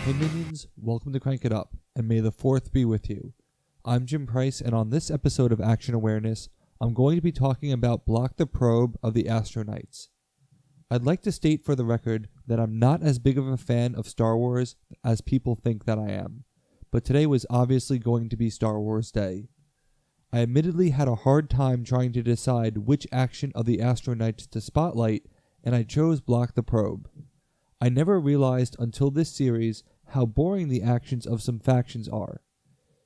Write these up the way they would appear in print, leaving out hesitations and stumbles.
Hey minions, welcome to Crank It Up, and may the 4th be with you. I'm Jim Price, and on this episode of Action Awareness, I'm going to be talking about Block the Probe of the Astro Knights. I'd like to state for the record that I'm not as big of a fan of Star Wars as people think that I am, but today was obviously going to be Star Wars Day. I admittedly had a hard time trying to decide which action of the Astro Knights to spotlight, and I chose Block the Probe. I never realized until this series how boring the actions of some factions are.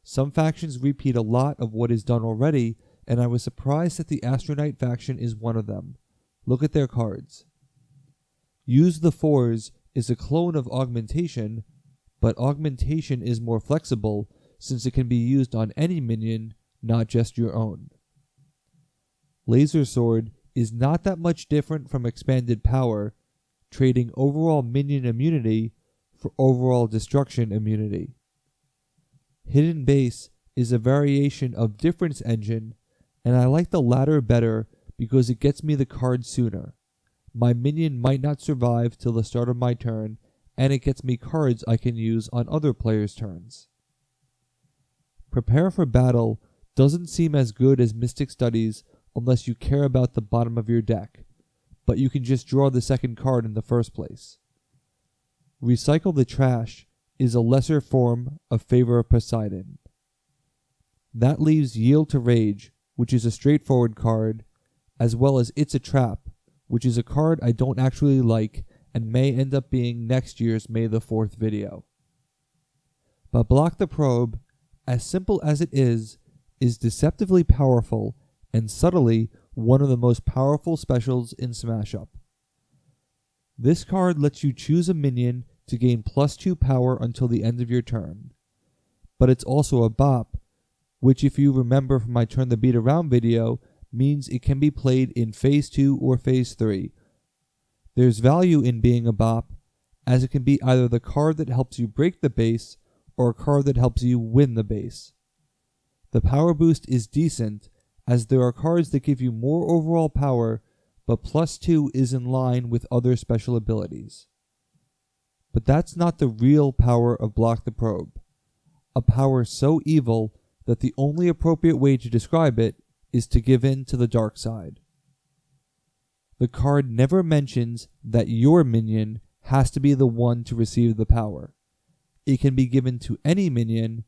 Some factions repeat a lot of what is done already, and I was surprised that the Astro Knight faction is one of them. Look at their cards. Use the Fours is a clone of Augmentation, but Augmentation is more flexible since it can be used on any minion, not just your own. Laser Sword is not that much different from Expanded Power, trading overall minion immunity for overall destruction immunity. Hidden Base is a variation of Difference Engine, and I like the latter better because it gets me the card sooner. My minion might not survive till the start of my turn, and it gets me cards I can use on other players' turns. Prepare for Battle doesn't seem as good as Mystic Studies unless you care about the bottom of your deck, but you can just draw the second card in the first place. Recycle the Trash is a lesser form of Favor of Poseidon. That leaves Yield to Rage, which is a straightforward card, as well as It's a Trap, which is a card I don't actually like and may end up being next year's May the 4th video. But Block the Probe, as simple as it is deceptively powerful and subtly one of the most powerful specials in Smash Up. This card lets you choose a minion to gain +2 power until the end of your turn. But it's also a bop, which if you remember from my Turn the Beat Around video, means it can be played in Phase 2 or Phase 3. There's value in being a bop, as it can be either the card that helps you break the base, or a card that helps you win the base. The power boost is decent, as there are cards that give you more overall power, but +2 is in line with other special abilities. But that's not the real power of Block the Probe, a power so evil that the only appropriate way to describe it is to give in to the dark side. The card never mentions that your minion has to be the one to receive the power. It can be given to any minion,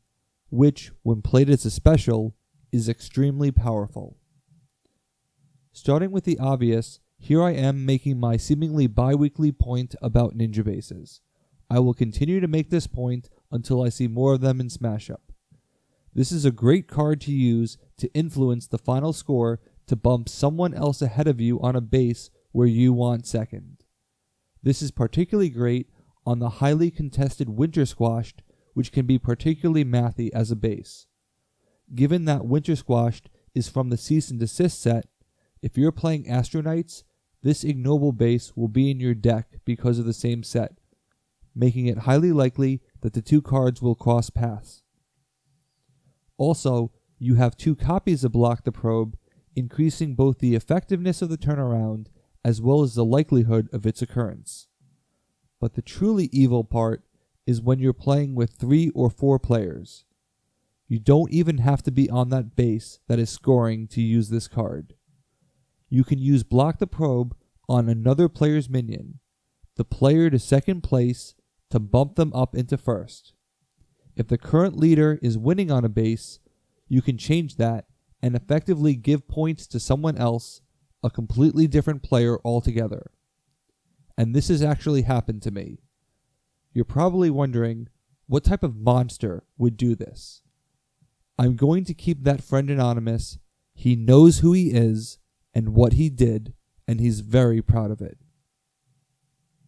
which, when played as a special, is extremely powerful. Starting with the obvious, here I am making my seemingly bi-weekly point about ninja bases. I will continue to make this point until I see more of them in Smash Up. This is a great card to use to influence the final score to bump someone else ahead of you on a base where you want second. This is particularly great on the highly contested Winter Squashed, which can be particularly mathy as a base. Given that Winter Squashed is from the Cease and Desist set, if you're playing Astro Knights, this ignoble base will be in your deck because of the same set, making it highly likely that the two cards will cross paths. Also, you have 2 copies of Block the Probe, increasing both the effectiveness of the turnaround as well as the likelihood of its occurrence. But the truly evil part is when you're playing with 3 or 4 players. You don't even have to be on that base that is scoring to use this card. You can use Block the Probe on another player's minion, the player to second place, to bump them up into first. If the current leader is winning on a base, you can change that and effectively give points to someone else, a completely different player altogether. And this has actually happened to me. You're probably wondering, what type of monster would do this? I'm going to keep that friend anonymous. He knows who he is and what he did, and he's very proud of it.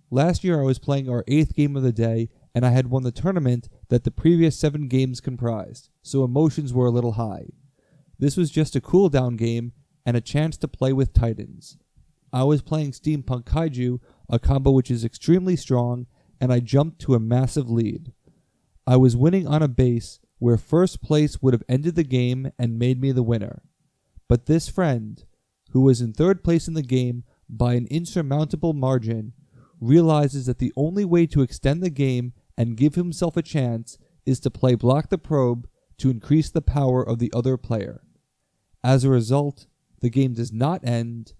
Last year I was playing our 8th game of the day, and I had won the tournament that the previous 7 games comprised, so emotions were a little high. This was just a cool-down game and a chance to play with Titans. I was playing Steampunk Kaiju, a combo which is extremely strong, and I jumped to a massive lead. I was winning on a base where first place would have ended the game and made me the winner. But this friend, who was in 3rd place in the game by an insurmountable margin, realizes that the only way to extend the game and give himself a chance is to play Block the Probe to increase the power of the other player. As a result, the game does not end,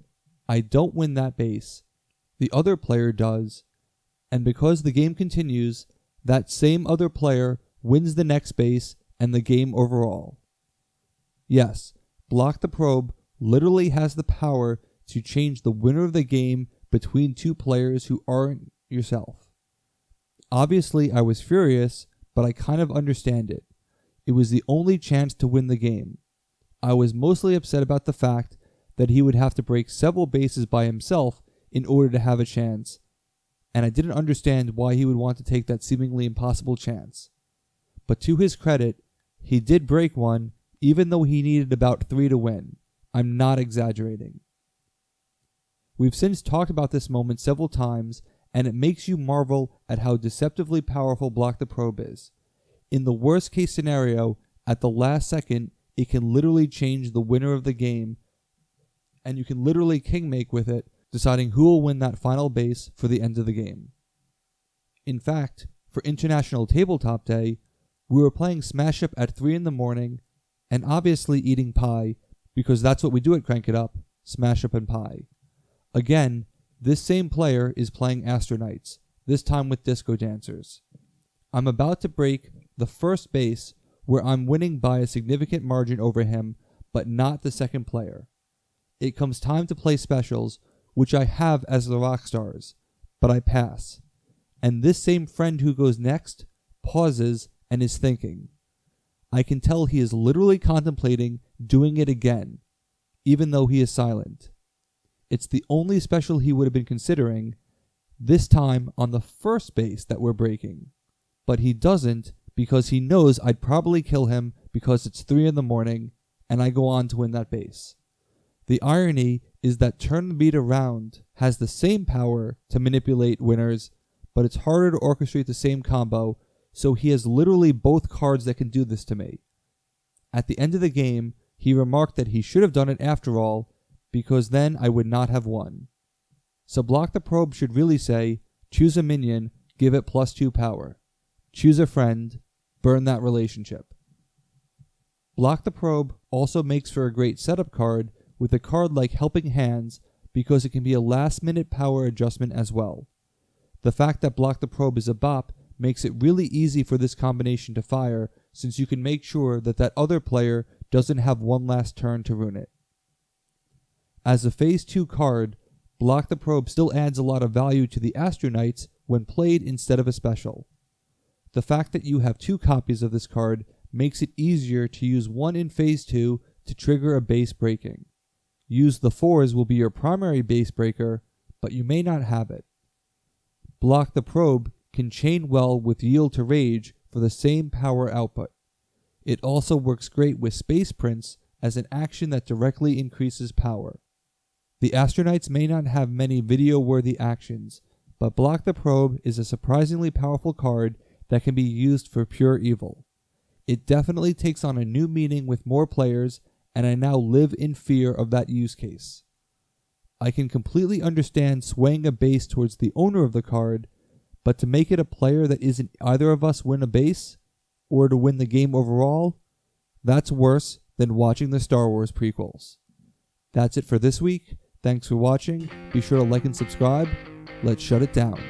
I don't win that base, the other player does, and because the game continues, that same other player wins the next base and the game overall. Yes, Block the Probe literally has the power to change the winner of the game between two players who aren't yourself. Obviously, I was furious, but I kind of understand it. It was the only chance to win the game. I was mostly upset about the fact that he would have to break several bases by himself in order to have a chance, and I didn't understand why he would want to take that seemingly impossible chance. But to his credit, he did break one, even though he needed about 3 to win. I'm not exaggerating. We've since talked about this moment several times, and it makes you marvel at how deceptively powerful Block the Probe is. In the worst case scenario, at the last second, it can literally change the winner of the game, and you can literally kingmake with it, deciding who will win that final base for the end of the game. In fact, for International Tabletop Day, we were playing Smash Up at 3 in the morning, and obviously eating pie, because that's what we do at Crank It Up, Smash Up and pie. Again, this same player is playing Astro Knights, this time with Disco Dancers. I'm about to break the first base where I'm winning by a significant margin over him, but not the second player. It comes time to play specials, which I have as the Rockstars, but I pass. And this same friend who goes next pauses and is thinking. I can tell he is literally contemplating doing it again, even though he is silent. It's the only special he would have been considering, this time on the first base that we're breaking. But he doesn't because he knows I'd probably kill him because it's 3 in the morning and I go on to win that base. The irony is that Turn the Beat Around has the same power to manipulate winners, but it's harder to orchestrate the same combo, so he has literally both cards that can do this to me. At the end of the game, he remarked that he should have done it after all, because then I would not have won. So Block the Probe should really say, choose a minion, give it +2 power. Choose a friend, burn that relationship. Block the Probe also makes for a great setup card with a card like Helping Hands because it can be a last-minute power adjustment as well. The fact that Block the Probe is a bop makes it really easy for this combination to fire, since you can make sure that that other player doesn't have one last turn to ruin it. As a Phase 2 card, Block the Probe still adds a lot of value to the Astro Knights when played instead of a special. The fact that you have 2 copies of this card makes it easier to use one in Phase 2 to trigger a base breaking. Use the 4s will be your primary base breaker, but you may not have it. Block the Probe can chain well with Yield to Rage for the same power output. It also works great with Space Prince as an action that directly increases power. The Astro Knights may not have many video-worthy actions, but Block the Probe is a surprisingly powerful card that can be used for pure evil. It definitely takes on a new meaning with more players, and I now live in fear of that use case. I can completely understand swaying a base towards the owner of the card, but to make it a player that isn't either of us win a base, or to win the game overall, that's worse than watching the Star Wars prequels. That's it for this week. Thanks for watching. Be sure to like and subscribe. Let's shut it down.